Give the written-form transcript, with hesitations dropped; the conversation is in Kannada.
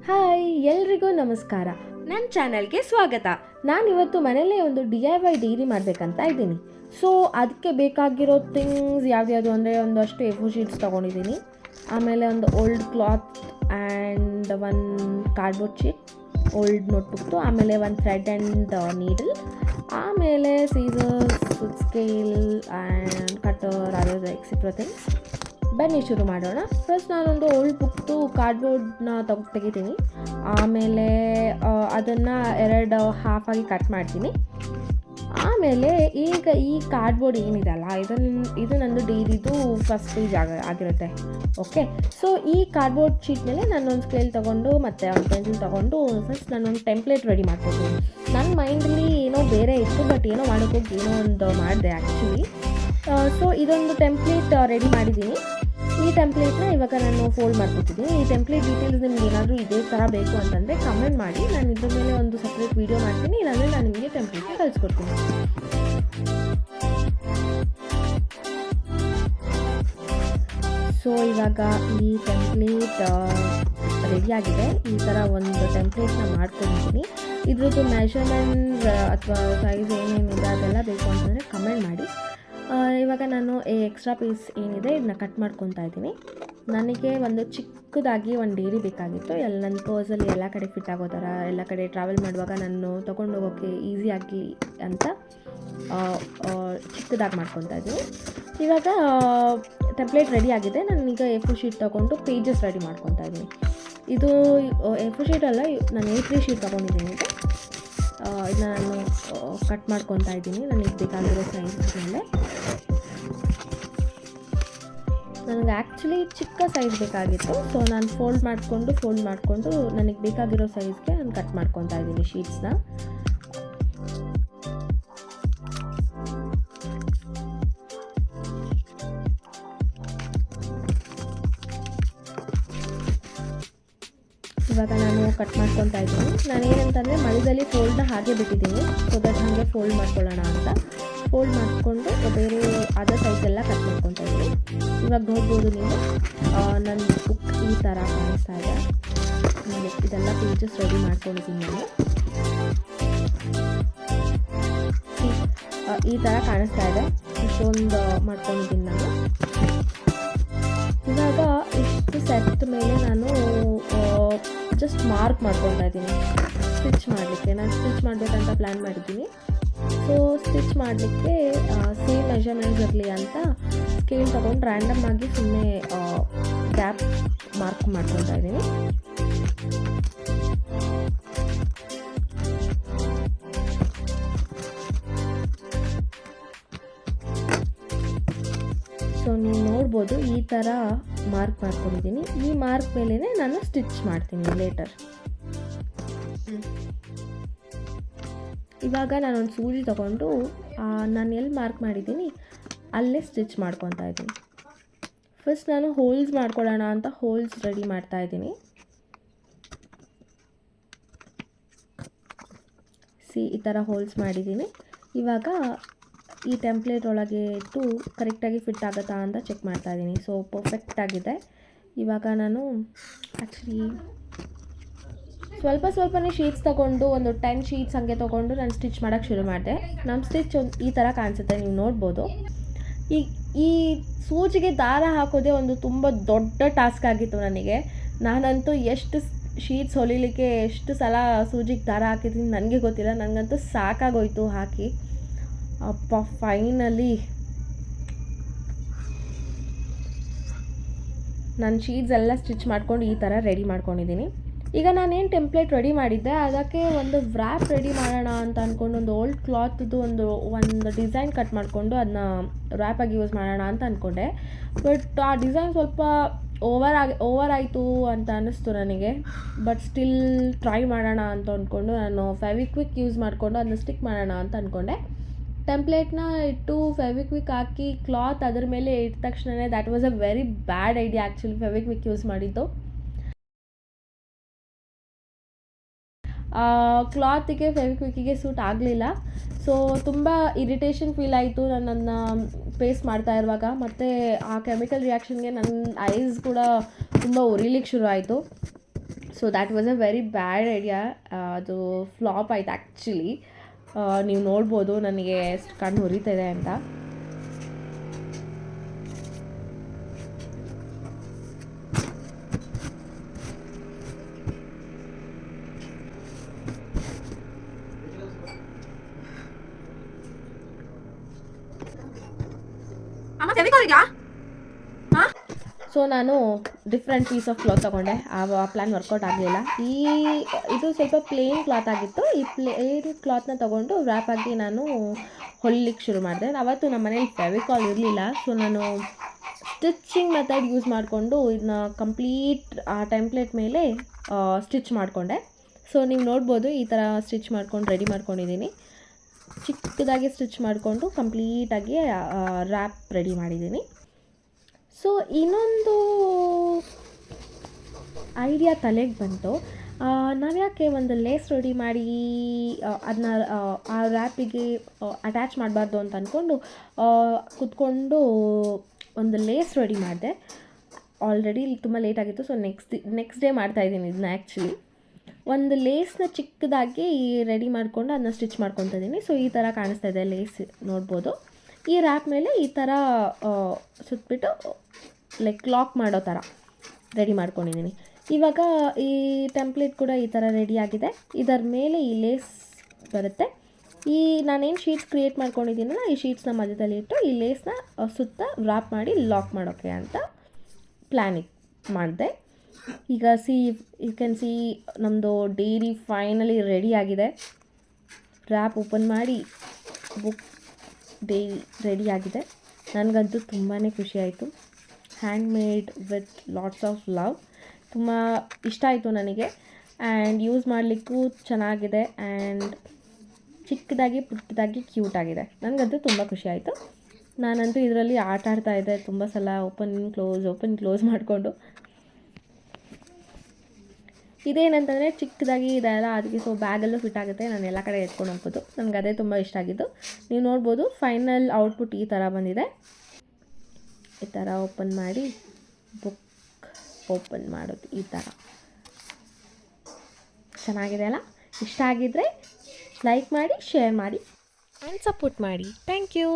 ಹಾಯ್, ಎಲ್ರಿಗೂ ನಮಸ್ಕಾರ. ನನ್ನ ಚಾನಲ್ಗೆ ಸ್ವಾಗತ. ನಾನಿವತ್ತು ಮನೆಯಲ್ಲೇ ಒಂದು DIY ಡೈರಿ ಮಾಡಬೇಕಂತ ಇದ್ದೀನಿ. ಸೊ ಅದಕ್ಕೆ ಬೇಕಾಗಿರೋ ಥಿಂಗ್ಸ್ ಯಾವ್ದ್ಯಾವುದು ಅಂದರೆ ಒಂದಷ್ಟು A4 ಶೀಟ್ಸ್ ತೊಗೊಂಡಿದ್ದೀನಿ, ಆಮೇಲೆ ಒಂದು old cloth and one cardboard sheet, old ನೋಟ್ಬುಕ್ತು, ಆಮೇಲೆ ಒಂದು ಥ್ರೆಡ್ ಆ್ಯಂಡ್ ನೀಡಲ್, ಆಮೇಲೆ scissors, scale and cutter, other etcetera things. ಬನ್ನಿ ಶುರು ಮಾಡೋಣ. ಫಸ್ಟ್ ನಾನೊಂದು ಓಲ್ಡ್ ಬುಕ್ದು ಕಾರ್ಡ್ಬೋರ್ಡ್ನ ತೆಗಿತೀನಿ. ಆಮೇಲೆ ಅದನ್ನು ಎರಡು ಹಾಫಾಗಿ ಕಟ್ ಮಾಡ್ತೀನಿ. ಆಮೇಲೆ ಈಗ ಈ ಕಾರ್ಡ್ಬೋರ್ಡ್ ಏನಿದೆ ಅಲ್ಲ, ಇದು ನಂದು ಡೈರಿದು ಫಸ್ಟ್ ಪೇಜ್ ಆಗಿರುತ್ತೆ. ಓಕೆ, ಸೊ ಈ ಕಾರ್ಡ್ಬೋರ್ಡ್ ಶೀಟ್ ಮೇಲೆ ನಾನೊಂದು ಸ್ಕೇಲ್ ತೊಗೊಂಡು ಮತ್ತು ಒಂದು ಪೆನ್ಸಿಲ್ ತೊಗೊಂಡು ಫಸ್ಟ್ ನಾನೊಂದು ಟೆಂಪ್ಲೇಟ್ ರೆಡಿ ಮಾಡ್ಕೊತೀನಿ. ನನ್ನ ಮೈಂಡಲ್ಲಿ ಏನೋ ಬೇರೆ ಇತ್ತು, ಬಟ್ ಏನೋ ಮಾಡೋಕ್ಕೋಗಿ ಏನೋ ಒಂದು ಮಾಡಿದೆ ಆ್ಯಕ್ಚುಲಿ. ಸೊ ಇದೊಂದು ಟೆಂಪ್ಲೇಟ್ ರೆಡಿ ಮಾಡಿದ್ದೀನಿ. ಈ ಟೆಂಪ್ಲೇಟ್ನ ಇವಾಗ ನಾನು ಫೋಲ್ಡ್ ಮಾಡ್ಕೊತಿದ್ದೀನಿ. ಈ ಟೆಂಪ್ಲೇಟ್ ಡೀಟೇಲ್ಸ್ ನಿಮ್ಗೆ ಏನಾದರೂ ಇದೇ ಥರ ಬೇಕು ಅಂತಂದರೆ ಕಮೆಂಟ್ ಮಾಡಿ, ನಾನು ಇದ್ರ ಮೇಲೆ ಒಂದು ಸಪ್ರೇಟ್ ವೀಡಿಯೋ ಮಾಡ್ತೀನಿ, ಇಲ್ಲಾಂದರೆ ನಾನು ನಿಮಗೆ ಟೆಂಪ್ಲೇಟ್ನ ಕಳಿಸ್ಕೊಡ್ತೀನಿ. ಸೊ ಇವಾಗ ಈ ಟೆಂಪ್ಲೇಟ್ ರೆಡಿಯಾಗಿದೆ. ಈ ಥರ ಒಂದು ಟೆಂಪ್ಲೇಟ್ನ ಮಾಡ್ಕೊಂಡಿದ್ದೀನಿ. ಇದ್ರದ್ದು ಮೆಷರ್ಮೆಂಟ್ ಅಥವಾ ಸೈಜ್ ಏನೇನಿದೆ ಅದೆಲ್ಲ ಬೇಕು ಅಂತಂದರೆ ಕಮೆಂಟ್ ಮಾಡಿ. ಇವಾಗ ನಾನು ಎಕ್ಸ್ಟ್ರಾ ಪೀಸ್ ಏನಿದೆ ಇದನ್ನ ಕಟ್ ಮಾಡ್ಕೊತಾ ಇದ್ದೀನಿ. ನನಗೆ ಒಂದು ಚಿಕ್ಕದಾಗಿ ಒಂದು ಡೈರಿ ಬೇಕಾಗಿತ್ತು, ನನ್ನ ಪರ್ಸಲ್ಲಿ ಎಲ್ಲ ಕಡೆ ಫಿಟ್ ಆಗೋ ಥರ, ಎಲ್ಲ ಕಡೆ ಟ್ರಾವೆಲ್ ಮಾಡುವಾಗ ನಾನು ತೊಗೊಂಡು ಹೋಗೋಕ್ಕೆ ಈಸಿ ಆಗಲಿ ಅಂತ ಚಿಕ್ಕದಾಗಿ ಮಾಡ್ಕೊತಾ ಇದ್ದೀನಿ. ಇವಾಗ ಟೆಂಪ್ಲೇಟ್ ರೆಡಿ ಆಗಿದೆ. ನಾನೀಗ A4 ಶೀಟ್ ತೊಗೊಂಡು ಪೇಜಸ್ ರೆಡಿ ಮಾಡ್ಕೊತಾ ಇದ್ದೀನಿ. ಇದು A4 ಶೀಟ್ ಅಲ್ಲ, ನಾನು A3 ಶೀಟ್ ತೊಗೊಂಡಿದ್ದೀನಿ. ಇದನ್ನ ನಾನು ಕಟ್ ಮಾಡ್ಕೊತಾ ಇದ್ದೀನಿ ನನಗೆ ಬೇಕಾಗಿರೋ ಸೈಜ್ ಮೇಲೆ. ನನಗೆ ಆ್ಯಕ್ಚುಲಿ ಚಿಕ್ಕ ಸೈಜ್ ಬೇಕಾಗಿತ್ತು, ಸೊ ನಾನು ಫೋಲ್ಡ್ ಮಾಡಿಕೊಂಡು ನನಗೆ ಬೇಕಾಗಿರೋ ಸೈಜ್ಗೆ ನಾನು ಕಟ್ ಮಾಡ್ಕೊತಾ ಇದ್ದೀನಿ ಶೀಟ್ಸ್ನ. ಇವಾಗ ನಾನು ಕಟ್ ಮಾಡ್ಕೊತಾ ಇದ್ದೀನಿ. ನಾನೇನಂತಂದರೆ ಮಧ್ಯದಲ್ಲಿ ಫೋಲ್ಡ್ನ ಹಾಗೆ ಬಿಟ್ಟಿದ್ದೀನಿ, ಸೊ ದಟ್ ಹಾಗೆ ಫೋಲ್ಡ್ ಮಾಡ್ಕೊಳ್ಳೋಣ ಅಂತ. ಫೋಲ್ಡ್ ಮಾಡಿಕೊಂಡು ಬೇರೆ ಅದರ್ ಸೈಜೆಲ್ಲ ಕಟ್ ಮಾಡ್ಕೊತಾ ಇದ್ದೀನಿ. ಇವಾಗ ನೋಡ್ಬೋದು ನೀವು, ನನ್ನ ಬುಕ್ ಈ ಥರ ಕಾಣಿಸ್ತಾ ಇದೆ. ಇದೆಲ್ಲ ಪೇಜಸ್ ರೆಡಿ ಮಾಡ್ಕೊಂಡಿದ್ದೀನಿ ನಾನು. ಈ ಥರ ಕಾಣಿಸ್ತಾ ಇದೆ. ಇಷ್ಟೊಂದು ಮಾಡ್ಕೊಂಡಿದ್ದೀನಿ ನಾನು. ಇವಾಗ ಇಷ್ಟು ಸೆಟ್ ಮೇಲೆ ನಾನು ಜಸ್ಟ್ ಮಾರ್ಕ್ ಮಾಡ್ಕೊತಾ ಇದ್ದೀನಿ ಸ್ಟಿಚ್ ಮಾಡಲಿಕ್ಕೆ. ನಾನು ಸ್ಟಿಚ್ ಮಾಡಬೇಕಂತ ಪ್ಲ್ಯಾನ್ ಮಾಡಿದ್ದೀನಿ. ಸೊ ಸ್ಟಿಚ್ ಮಾಡಲಿಕ್ಕೆ ಸೇಮ್ ಮೆಷರ್ಮೆಂಟ್ಸ್ ಇರಲಿ ಅಂತ ಸ್ಕೇಲ್ ತೊಗೊಂಡು ರ್ಯಾಂಡಮ್ ಆಗಿ ಸುಮ್ಮನೆ ಗ್ಯಾಪ್ ಮಾರ್ಕ್ ಮಾಡ್ಕೊತಾ ಇದ್ದೀನಿ. ಸೊ ನೀವು ನೋಡ್ಬೋದು ಈ ಥರ ಮಾರ್ಕ್ ಮಾಡ್ಕೊಂಡಿದ್ದೀನಿ. ಈ ಮಾರ್ಕ್ ಮೇಲೇ ನಾನು ಸ್ಟಿಚ್ ಮಾಡ್ತೀನಿ ಲೇಟರ್. ಇವಾಗ ನಾನೊಂದು ಸೂಜಿ ತೊಗೊಂಡು ನಾನು ಎಲ್ಲಿ ಮಾರ್ಕ್ ಮಾಡಿದ್ದೀನಿ ಅಲ್ಲೇ ಸ್ಟಿಚ್ ಮಾಡ್ಕೊತಾ ಇದ್ದೀನಿ. ಫಸ್ಟ್ ನಾನು ಹೋಲ್ಸ್ ಮಾಡ್ಕೊಳ್ಳೋಣ ಅಂತ ಹೋಲ್ಸ್ ರೆಡಿ ಮಾಡ್ತಾ ಇದ್ದೀನಿ. ಈ ಥರ ಹೋಲ್ಸ್ ಮಾಡಿದ್ದೀನಿ. ಇವಾಗ ಈ ಟೆಂಪ್ಲೇಟ್ ಒಳಗೆ ಇಟ್ಟು ಕರೆಕ್ಟಾಗಿ ಫಿಟ್ ಆಗುತ್ತಾ ಅಂತ ಚೆಕ್ ಮಾಡ್ತಾ ಇದ್ದೀನಿ. ಸೊ ಪರ್ಫೆಕ್ಟಾಗಿದೆ. ಇವಾಗ ನಾನು ಆ್ಯಕ್ಚುಲಿ ಸ್ವಲ್ಪನೇ ಶೀಟ್ಸ್ ತೊಗೊಂಡು ಒಂದು 10 ಶೀಟ್ಸ್ ಹಂಗೆ ತೊಗೊಂಡು ನಾನು ಸ್ಟಿಚ್ ಮಾಡೋಕ್ಕೆ ಶುರು ಮಾಡಿದೆ. ನಮ್ಮ ಸ್ಟಿಚ್ ಈ ಥರ ಕಾಣಿಸುತ್ತೆ, ನೀವು ನೋಡ್ಬೋದು. ಈ ಸೂಜಿಗೆ ದಾರ ಹಾಕೋದೇ ಒಂದು ತುಂಬ ದೊಡ್ಡ ಟಾಸ್ಕ್ ಆಗಿತ್ತು ನನಗೆ. ನಾನಂತೂ ಎಷ್ಟು ಶೀಟ್ಸ್ ಹೊಲಿಲಿಕ್ಕೆ ಎಷ್ಟು ಸಲ ಸೂಜಿಗೆ ದಾರ ಹಾಕಿದ್ದೀನಿ ನನಗೆ ಗೊತ್ತಿಲ್ಲ. ನನಗಂತೂ ಸಾಕಾಗೋಯ್ತು ಹಾಕಿ. ಅಪ್ಪ ಫೈನಲಿ ನಾನು ಶೀಟ್ಸ್ ಎಲ್ಲ ಸ್ಟಿಚ್ ಮಾಡ್ಕೊಂಡು ಈ ಥರ ರೆಡಿ ಮಾಡ್ಕೊಂಡಿದ್ದೀನಿ. ಈಗ ನಾನೇನು ಟೆಂಪ್ಲೇಟ್ ರೆಡಿ ಮಾಡಿದ್ದೆ ಅದಕ್ಕೆ ಒಂದು ವ್ರ್ಯಾಪ್ ರೆಡಿ ಮಾಡೋಣ ಅಂತ ಅಂದ್ಕೊಂಡು ಒಂದು ಓಲ್ಡ್ ಕ್ಲಾತ್ದು ಒಂದು ಡಿಸೈನ್ ಕಟ್ ಮಾಡಿಕೊಂಡು ಅದನ್ನ ವ್ರ್ಯಾಪಾಗಿ ಯೂಸ್ ಮಾಡೋಣ ಅಂತ ಅಂದ್ಕೊಂಡೆ. ಬಟ್ ಆ ಡಿಸೈನ್ ಸ್ವಲ್ಪ ಓವರ್ ಆಯಿತು ಅಂತ ಅನ್ನಿಸ್ತು ನನಗೆ. ಬಟ್ ಸ್ಟಿಲ್ ಟ್ರೈ ಮಾಡೋಣ ಅಂತ ಅಂದ್ಕೊಂಡು ನಾನು ಫೆವಿಕ್ವಿಕ್ ಯೂಸ್ ಮಾಡಿಕೊಂಡು ಅದನ್ನ ಸ್ಟಿಕ್ ಮಾಡೋಣ ಅಂತ ಅಂದ್ಕೊಂಡೆ. ಟೆಂಪ್ಲೇಟ್ನ ಇಟ್ಟು ಫೆವಿಕ್ವಿಕ್ ಹಾಕಿ ಕ್ಲಾತ್ ಅದ್ರ ಮೇಲೆ ಇಟ್ಟ ತಕ್ಷಣವೇ that was a very bad idea actually Fevikwik use ಮಾಡಿದ್ದು. ಕ್ಲಾತಿಗೆ ಫೆವಿಕ್ವಿಕ್ಕಿಗೆ ಸೂಟ್ ಆಗಲಿಲ್ಲ. ಸೊ ತುಂಬ ಇರಿಟೇಷನ್ ಫೀಲ್ ಆಯಿತು ನನ್ನನ್ನು ಪೇಸ್ಟ್ ಮಾಡ್ತಾ ಇರುವಾಗ. ಮತ್ತು ಆ ಕೆಮಿಕಲ್ ರಿಯಾಕ್ಷನ್ಗೆ ನನ್ನ ಐಸ್ ಕೂಡ ತುಂಬ ಉರಿಲಿಕ್ಕೆ ಶುರು ಆಯಿತು. So that was a very bad idea. ಅದು ಫ್ಲಾಪ್ ಆಯ್ತು ಆ್ಯಕ್ಚುಲಿ. ನೀವು ನೋಡ್ಬೋದು ನನಗೆ ಎಷ್ಟು ಕಣ್ಣು ಉರಿತಾಯಿದೆ ಅಂತ. ಸೊ ನಾನು ಡಿಫ್ರೆಂಟ್ ಪೀಸ್ ಆಫ್ ಕ್ಲಾತ್ ತೊಗೊಂಡೆ. ಆ ಪ್ಲ್ಯಾನ್ ವರ್ಕೌಟ್ ಆಗಲಿಲ್ಲ. ಇದು ಸ್ವಲ್ಪ ಪ್ಲೇನ್ ಕ್ಲಾತ್ ಆಗಿತ್ತು. ಈ ಪ್ಲೇನ್ ಕ್ಲಾತ್ನ ತೊಗೊಂಡು ರ್ಯಾಪ್ ಆಗಿ ನಾನು ಹೊಲಿಲಿಕ್ಕೆ ಶುರು ಮಾಡಿದೆ. ಅವತ್ತು ನಮ್ಮ ಮನೇಲಿ ಫೆವಿಕಾಲ್ ಇರಲಿಲ್ಲ. ಸೊ ನಾನು ಸ್ಟಿಚ್ಚಿಂಗ್ ಮೆಥಡ್ ಯೂಸ್ ಮಾಡಿಕೊಂಡು ಇದನ್ನ ಕಂಪ್ಲೀಟ್ ಆ ಟೆಂಪ್ಲೇಟ್ ಮೇಲೆ ಸ್ಟಿಚ್ ಮಾಡಿಕೊಂಡೆ. ಸೊ ನೀವು ನೋಡ್ಬೋದು ಈ ಥರ ಸ್ಟಿಚ್ ಮಾಡ್ಕೊಂಡು ರೆಡಿ ಮಾಡ್ಕೊಂಡಿದ್ದೀನಿ. ಚಿಕ್ಕದಾಗಿ ಸ್ಟಿಚ್ ಮಾಡಿಕೊಂಡು ಕಂಪ್ಲೀಟಾಗಿ ರ್ಯಾಪ್ ರೆಡಿ ಮಾಡಿದ್ದೀನಿ. ಸೊ ಇನ್ನೊಂದು ಐಡಿಯಾ ತಲೆಗೆ ಬಂತು. ನಾವ್ಯಾಕೆ ಒಂದು ಲೇಸ್ ರೆಡಿ ಮಾಡಿ ಅದನ್ನ ಆ ರ್ಯಾಪಿಗೆ ಅಟ್ಯಾಚ್ ಮಾಡಬಾರ್ದು ಅಂತ ಅಂದ್ಕೊಂಡು ಕೂತ್ಕೊಂಡು ಒಂದು ಲೇಸ್ ರೆಡಿ ಮಾಡಿದೆ. ಆಲ್ರೆಡಿ ತುಂಬ ಲೇಟಾಗಿತ್ತು. ಸೊ ನೆಕ್ಸ್ಟ್ ಡೇ ಮಾಡ್ತಾಯಿದ್ದೀನಿ ಇದನ್ನ. ಆ್ಯಕ್ಚುಲಿ ಒಂದು ಲೇಸ್ನ ಚಿಕ್ಕದಾಗಿ ರೆಡಿ ಮಾಡಿಕೊಂಡು ಅದನ್ನ ಸ್ಟಿಚ್ ಮಾಡ್ಕೊತಾ ಇದ್ದೀನಿ. ಸೊ ಈ ಥರ ಕಾಣಿಸ್ತಾ ಇದೆ ಲೇಸ್, ನೋಡ್ಬೋದು. ಈ ರ್ಯಾಪ್ ಮೇಲೆ ಈ ಥರ ಸುತ್ತಬಿಟ್ಟು ಲೈಕ್ ಲಾಕ್ ಮಾಡೋ ಥರ ರೆಡಿ ಮಾಡ್ಕೊಂಡಿದ್ದೀನಿ. ಇವಾಗ ಈ ಟೆಂಪ್ಲೇಟ್ ಕೂಡ ಈ ಥರ ರೆಡಿ ಆಗಿದೆ. ಇದರ ಮೇಲೆ ಈ ಲೇಸ್ ಬರುತ್ತೆ. ನಾನೇನು ಶೀಟ್ಸ್ ಕ್ರಿಯೇಟ್ ಮಾಡ್ಕೊಂಡಿದ್ದೀನಲ್ಲ, ಈ ಶೀಟ್ಸ್ನ ಮಧ್ಯದಲ್ಲಿ ಇಟ್ಟು ಈ ಲೇಸ್ನ ಸುತ್ತ ರ್ಯಾಪ್ ಮಾಡಿ ಲಾಕ್ ಮಾಡೋಕ್ಕೆ ಅಂತ ಪ್ಲ್ಯಾನಿಂಗ್ ಮಾಡಿದೆ. ಈಗ ಯು ಕ್ಯಾನ್ ಸಿ ನಮ್ಮದು ಡೈರಿ ಫೈನಲಿ ರೆಡಿ ಆಗಿದೆ. ರ್ಯಾಪ್ ಓಪನ್ ಮಾಡಿ ಬುಕ್ ಡೈರಿ ರೆಡಿ ಆಗಿದೆ. ನನಗಂತೂ ತುಂಬಾ ಖುಷಿ ಆಯಿತು. Hand made with lots of love. ತುಂಬ ಇಷ್ಟ ಆಯಿತು ನನಗೆ. ಆ್ಯಂಡ್ ಯೂಸ್ ಮಾಡಲಿಕ್ಕೂ ಚೆನ್ನಾಗಿದೆ. ಆ್ಯಂಡ್ ಚಿಕ್ಕದಾಗಿ ಪುಟ್ಟದಾಗಿ ಕ್ಯೂಟ್ ಆಗಿದೆ. ನನಗಂತೂ ತುಂಬ ಖುಷಿ ಆಯಿತು. ನಾನಂತೂ ಇದರಲ್ಲಿ ಆಟ ಆಡ್ತಾಯಿದ್ದೆ ತುಂಬ ಸಲ, ಓಪನ್ ಕ್ಲೋಸ್ ಮಾಡಿಕೊಂಡು. ಇದೇನಂತಂದರೆ ಚಿಕ್ಕದಾಗಿ ಇದೆಲ್ಲ ಅದಕ್ಕೆ ಸೊ ಬ್ಯಾಗಲ್ಲೂ ಫಿಟ್ ಆಗುತ್ತೆ. ನಾನು ಎಲ್ಲ ಕಡೆ ಎತ್ಕೊಂಡು ಹೋಗ್ಬೋದು. ನನಗೆ ಅದೇ ತುಂಬ ಇಷ್ಟ ಆಗಿದ್ದು. ನೀವು ನೋಡ್ಬೋದು ಫೈನಲ್ ಔಟ್ಪುಟ್ ಈ ಥರ ಬಂದಿದೆ. ಈ ಥರ ಓಪನ್ ಮಾಡಿ ಬುಕ್ ಓಪನ್ ಮಾಡೋದು ಈ ಥರ ಚೆನ್ನಾಗಿದೆ ಅಲ್ಲ? ಇಷ್ಟ ಆಗಿದ್ದರೆ ಲೈಕ್ ಮಾಡಿ, ಶೇರ್ ಮಾಡಿ ಆ್ಯಂಡ್ ಸಪೋರ್ಟ್ ಮಾಡಿ. Thank you.